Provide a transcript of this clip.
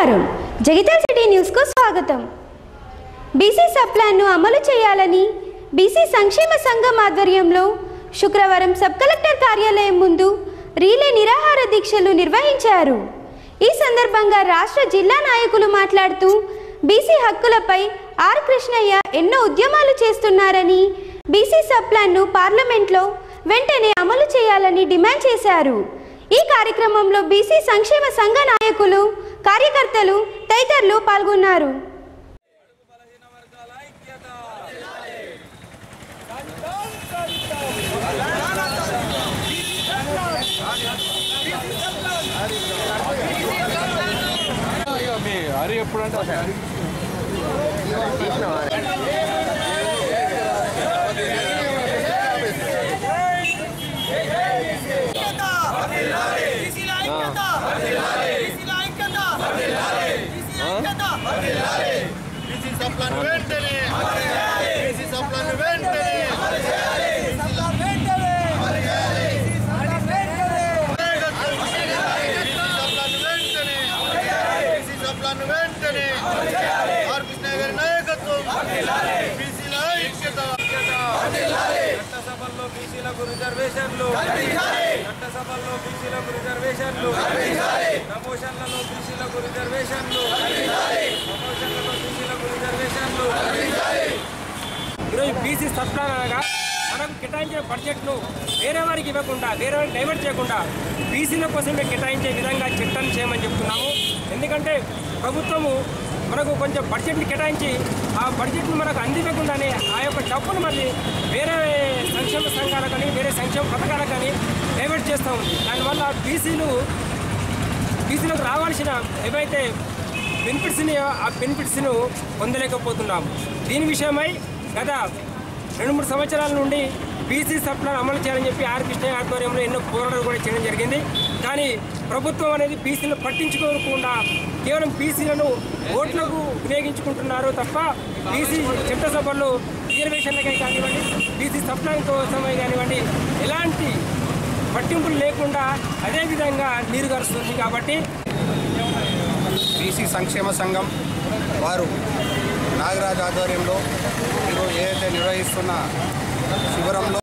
నమస్కారం Jagtial city news కు స్వాగతం। బీసీ సబ్ ప్లాన్ ను అమలు చేయాలని బీసీ సంక్షేమ సంఘం ఆధ్వర్యంలో శుక్రవారం సబ్ కలెక్టర్ కార్యాలయం ముందు రీలే నిరాహార దీక్షలు నిర్వహించారు। ఈ సందర్భంగా రాష్ట్ర జిల్లా నాయకులు మాట్లాడుతూ బీసీ హక్కులపై ఆర్ కృష్ణయ్య ఎన్నో ఉద్యమాలు చేస్తున్నారని బీసీ సబ్ ప్లాన్ ను పార్లమెంట్లో వెంటనే అమలు చేయాలని డిమాండ్ చేశారు। ఈ కార్యక్రమంలో బీసీ సంక్షేమ సంఘ నాయకులు కార్యకర్తలు తదితరులు పాల్గొన్నారు। బీసీ సబ్ ప్లాన్ అనగా మనకు కేటాయించిన బడ్జెట్ను వేరే వారికి ఇవ్వకుండా వేరే వారికి డైవర్ట్ చేయకుండా బీసీల కోసమే కేటాయించే విధంగా చట్టాన్ని చేయమని చెప్తున్నాము। ఎందుకంటే ప్రభుత్వము మనకు కొంచెం బడ్జెట్ని కేటాయించి ఆ బడ్జెట్ను మనకు అందివ్వకుండానే ఆ యొక్క డబ్బును మళ్ళీ వేరే సంక్షేమ సంఘాలకు కానీ వేరే సంక్షేమ పథకాలకు కానీ డైవర్ట్ చేస్తూ ఉంది। దానివల్ల బీసీలకు రావాల్సిన ఏవైతే బెనిఫిట్స్ని ఆ బెనిఫిట్స్ను పొందలేకపోతున్నాము। దీని విషయమై గత 2-3 సంవత్సరాల నుండి బీసీ సబ్ ప్లాన్ అమలు చేయాలని చెప్పి ఆర్ కృష్ణయ్య ఆధ్వర్యంలో ఎన్నో పోరాటాలు కూడా చేయడం జరిగింది। కానీ ప్రభుత్వం అనేది బీసీలను పట్టించుకోకుండా కేవలం బీసీలను ఓట్లకు వినియోగించుకుంటున్నారు తప్ప బీసీ చట్టసభల్లో రిజర్వేషన్లకై కానివ్వండి బీసీ సబ్ ప్లాన్ కోసమే కానివ్వండి ఎలాంటి పట్టింపులు లేకుండా అదేవిధంగా నీరు గారుస్తుంది। కాబట్టి బీసీ సంక్షేమ సంఘం వారు నాగరాజ్ ఆధ్వర్యంలో ఈరోజు ఏదైతే నిర్వహిస్తున్న శిబిరంలో